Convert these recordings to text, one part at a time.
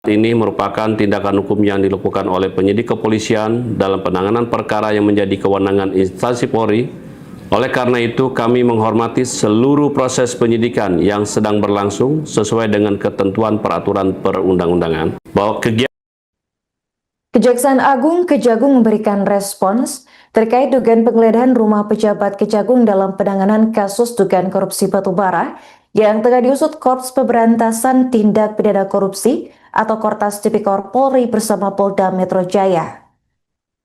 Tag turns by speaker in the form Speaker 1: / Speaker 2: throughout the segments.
Speaker 1: Ini merupakan tindakan hukum yang dilakukan oleh penyidik kepolisian dalam penanganan perkara yang menjadi kewenangan instansi Polri. Oleh karena itu, kami menghormati seluruh proses penyidikan yang sedang berlangsung sesuai dengan ketentuan peraturan perundang-undangan.
Speaker 2: Kejaksaan Agung Kejagung memberikan respons terkait dugaan penggeledahan rumah pejabat Kejagung dalam penanganan kasus dugaan korupsi batubara yang tengah diusut Korps Pemberantasan Tindak Pidana Korupsi atau Kortas Tipikor Polri bersama Polda Metro Jaya.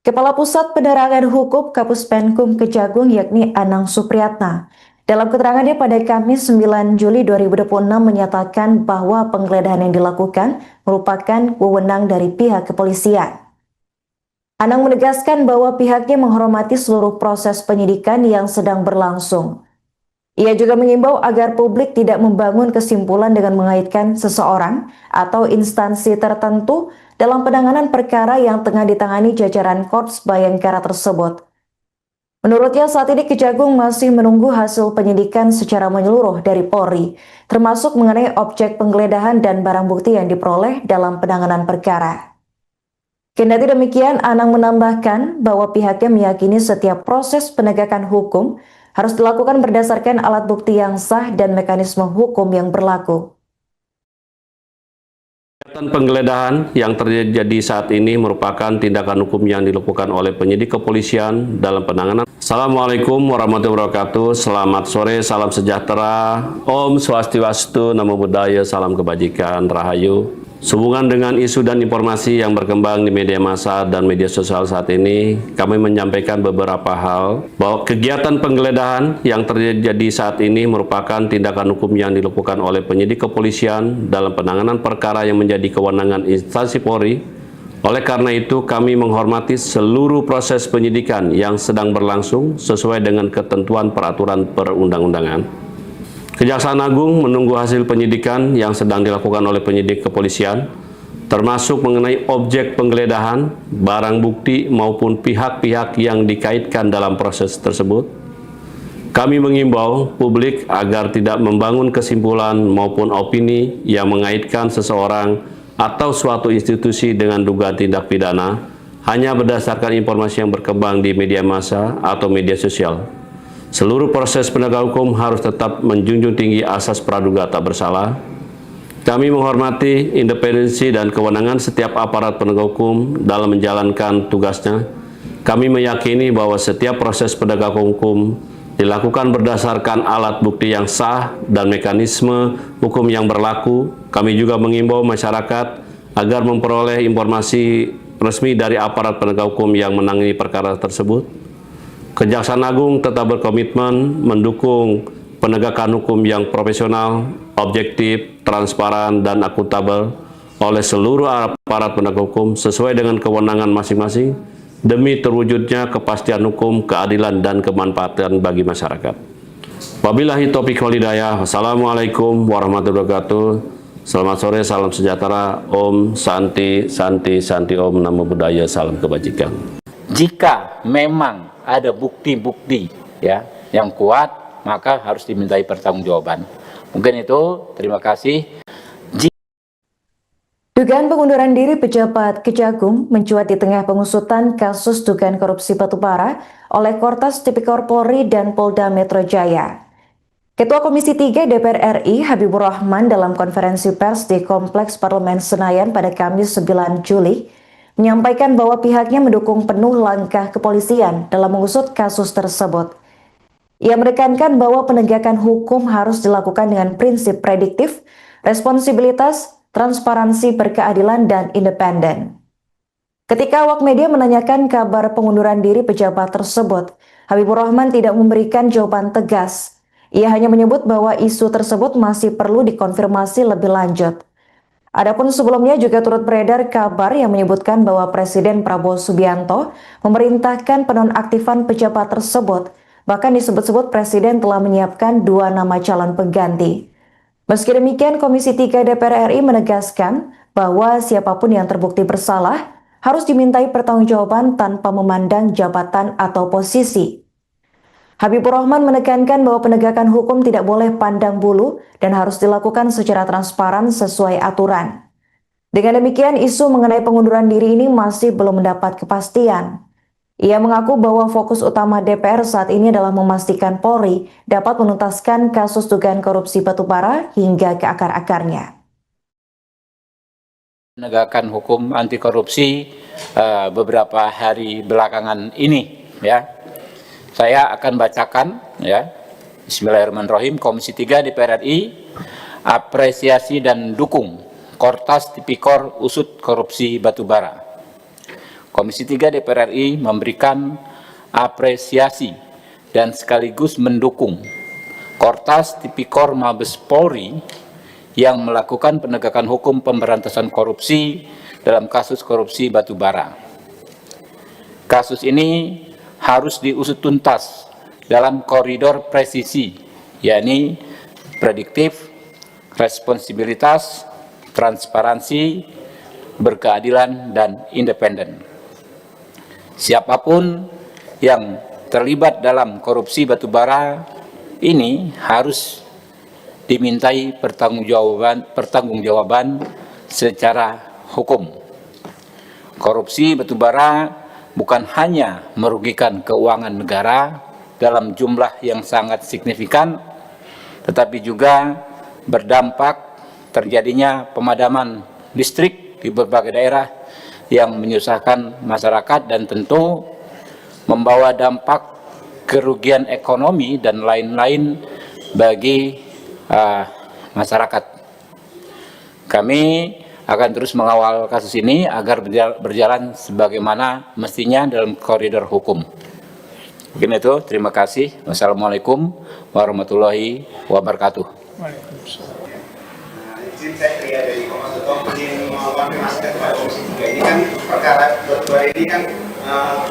Speaker 2: Kepala Pusat Penerangan Hukum Kapus Penkum Kejagung yakni Anang Supriyatna dalam keterangannya pada Kamis 9 Juli 2026 menyatakan bahwa penggeledahan yang dilakukan merupakan wewenang dari pihak kepolisian. Anang menegaskan bahwa pihaknya menghormati seluruh proses penyidikan yang sedang berlangsung. Ia juga mengimbau agar publik tidak membangun kesimpulan dengan mengaitkan seseorang atau instansi tertentu dalam penanganan perkara yang tengah ditangani jajaran Korps Bayangkara tersebut. Menurutnya saat ini Kejagung masih menunggu hasil penyidikan secara menyeluruh dari Polri, termasuk mengenai objek penggeledahan dan barang bukti yang diperoleh dalam penanganan perkara. Kendati demikian, Anang menambahkan bahwa pihaknya meyakini setiap proses penegakan hukum harus dilakukan berdasarkan alat bukti yang sah dan mekanisme hukum yang berlaku.
Speaker 1: Penggeledahan yang terjadi saat ini merupakan tindakan hukum yang dilakukan oleh penyidik kepolisian dalam penanganan. Assalamualaikum warahmatullahi wabarakatuh. Selamat sore, salam sejahtera, Om Swastiastu, Namo Buddhaya, salam kebajikan, Rahayu. Sehubungan dengan isu dan informasi yang berkembang di media massa dan media sosial saat ini, kami menyampaikan beberapa hal bahwa kegiatan penggeledahan yang terjadi saat ini merupakan tindakan hukum yang dilakukan oleh penyidik kepolisian dalam penanganan perkara yang menjadi kewenangan instansi Polri. Oleh karena itu, kami menghormati seluruh proses penyidikan yang sedang berlangsung sesuai dengan ketentuan peraturan perundang-undangan. Kejaksaan Agung menunggu hasil penyidikan yang sedang dilakukan oleh penyidik kepolisian, termasuk mengenai objek penggeledahan, barang bukti maupun pihak-pihak yang dikaitkan dalam proses tersebut. Kami mengimbau publik agar tidak membangun kesimpulan maupun opini yang mengaitkan seseorang atau suatu institusi dengan dugaan tindak pidana hanya berdasarkan informasi yang berkembang di media massa atau media sosial. Seluruh proses penegak hukum harus tetap menjunjung tinggi asas praduga tak bersalah. Kami menghormati independensi dan kewenangan setiap aparat penegak hukum dalam menjalankan tugasnya. Kami meyakini bahwa setiap proses penegak hukum dilakukan berdasarkan alat bukti yang sah dan mekanisme hukum yang berlaku. Kami juga mengimbau masyarakat agar memperoleh informasi resmi dari aparat penegak hukum yang menangani perkara tersebut. Kejaksaan Agung tetap berkomitmen mendukung penegakan hukum yang profesional, objektif, transparan, dan akuntabel oleh seluruh aparat penegak hukum sesuai dengan kewenangan masing-masing demi terwujudnya kepastian hukum, keadilan, dan kemanfaatan bagi masyarakat. Wabillahi taufiq wal hidayah. Wassalamualaikum warahmatullahi wabarakatuh. Selamat sore, salam sejahtera, Om Santi, Santi, Santi, Om Namo Buddhaya, salam kebajikan.
Speaker 3: Jika memang ada bukti-bukti ya yang kuat, maka harus dimintai pertanggungjawaban. Mungkin itu, terima kasih.
Speaker 2: Dugaan pengunduran diri pejabat Kejagung mencuat di tengah pengusutan kasus dugaan korupsi batubara oleh Kortas Tipikor Polri dan Polda Metro Jaya. Ketua Komisi 3 DPR RI Habibur Rahman dalam konferensi pers di Kompleks Parlemen Senayan pada Kamis 9 Juli menyampaikan bahwa pihaknya mendukung penuh langkah kepolisian dalam mengusut kasus tersebut. Ia menekankan bahwa penegakan hukum harus dilakukan dengan prinsip prediktif, responsibilitas, transparansi, berkeadilan, dan independen. Ketika awak media menanyakan kabar pengunduran diri pejabat tersebut, Habibur Rahman tidak memberikan jawaban tegas. Ia hanya menyebut bahwa isu tersebut masih perlu dikonfirmasi lebih lanjut. Adapun sebelumnya juga turut beredar kabar yang menyebutkan bahwa Presiden Prabowo Subianto memerintahkan penonaktifan pejabat tersebut. Bahkan disebut-sebut Presiden telah menyiapkan 2 nama calon pengganti. Meski demikian, Komisi 3 DPR RI menegaskan bahwa siapapun yang terbukti bersalah harus dimintai pertanggungjawaban tanpa memandang jabatan atau posisi. Habibur Rahman menekankan bahwa penegakan hukum tidak boleh pandang bulu dan harus dilakukan secara transparan sesuai aturan. Dengan demikian, isu mengenai pengunduran diri ini masih belum mendapat kepastian. Ia mengaku bahwa fokus utama DPR saat ini adalah memastikan Polri dapat menuntaskan kasus dugaan korupsi batubara hingga ke akar-akarnya.
Speaker 3: Penegakan hukum anti korupsi beberapa hari belakangan ini, ya. Saya akan bacakan, ya. Bismillahirrahmanirrahim. Komisi 3 DPR RI apresiasi dan dukung Kortas Tipikor Usut Korupsi Batubara. Komisi 3 DPR RI memberikan apresiasi dan sekaligus mendukung Kortas Tipikor Mabes Polri yang melakukan penegakan hukum pemberantasan korupsi dalam kasus korupsi batubara. Kasus ini harus diusut tuntas dalam koridor presisi, yakni prediktif, responsibilitas, transparansi, berkeadilan, dan independen. Siapapun yang terlibat dalam korupsi batubara ini harus dimintai pertanggungjawaban secara hukum. Korupsi batubara bukan hanya merugikan keuangan negara dalam jumlah yang sangat signifikan, tetapi juga berdampak terjadinya pemadaman listrik di berbagai daerah yang menyusahkan masyarakat dan tentu membawa dampak kerugian ekonomi dan lain-lain bagi masyarakat. Kami akan terus mengawal kasus ini agar berjalan sebagaimana mestinya dalam koridor hukum. Mungkin itu, terima kasih. Wassalamualaikum warahmatullahi wabarakatuh.
Speaker 4: Izin saya dari Komnas HAM ingin mengonfirmasi kepada Komisi 3 ini kan perkara batubara ini kan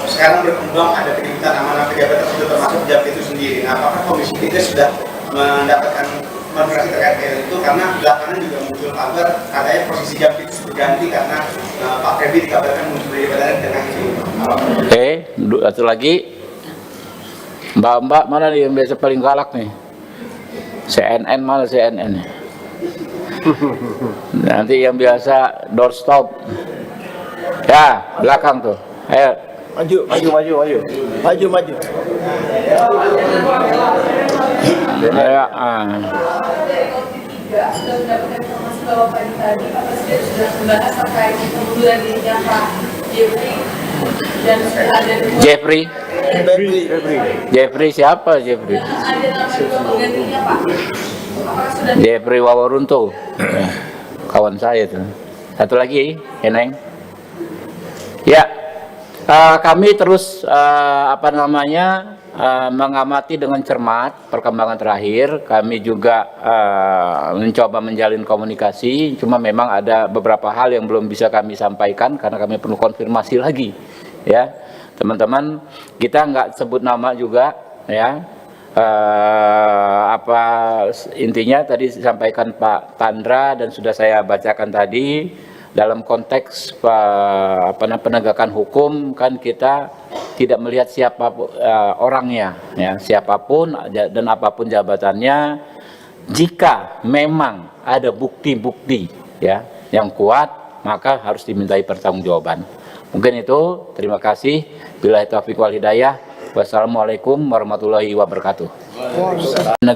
Speaker 4: sekarang berkembang ada penyebutan nama pejabat tersebut termasuk pejabat itu sendiri. Nah, apakah Komisi 3 sudah mendapatkan konfirmasi terkait dengan itu, karena belakangan juga muncul kabar katanya posisi Jampit itu berganti karena Pak Febri dikabarkan muncul dari badan dengan itu.
Speaker 3: Oke, satu lagi, Mbak mana yang biasa paling galak nih? CNN mana CNN? Nanti yang biasa doorstop. Ya, belakang tuh. Ayo.
Speaker 5: Maju.
Speaker 3: Ya,
Speaker 6: Dari Komisi 3 sudah mendapatkan informasi bahwa pagi tadi Pak Presiden sudah membahas terkait pengunduran dirinya Pak Jeffrey dan sudah ada
Speaker 3: Jeffrey siapa Jeffrey?
Speaker 6: ada nama penggantinya Pak. Apakah sudah
Speaker 3: Jeffrey Waworuntu, kawan saya tuh. Satu lagi, Eneng. Ya, kami terus mengamati dengan cermat perkembangan terakhir. Kami juga mencoba menjalin komunikasi. Cuma memang ada beberapa hal yang belum bisa kami sampaikan karena kami perlu konfirmasi lagi. Ya, teman-teman, kita nggak sebut nama juga, ya. Intinya tadi disampaikan Pak Tandra dan sudah saya bacakan tadi dalam konteks penegakan hukum kan kita tidak melihat siapa orangnya, ya, siapapun dan apapun jabatannya, jika memang ada bukti-bukti, ya, yang kuat maka harus dimintai pertanggungjawaban. Mungkin itu, terima kasih. Billahi taufiq wal hidayah. Wassalamualaikum warahmatullahi wabarakatuh.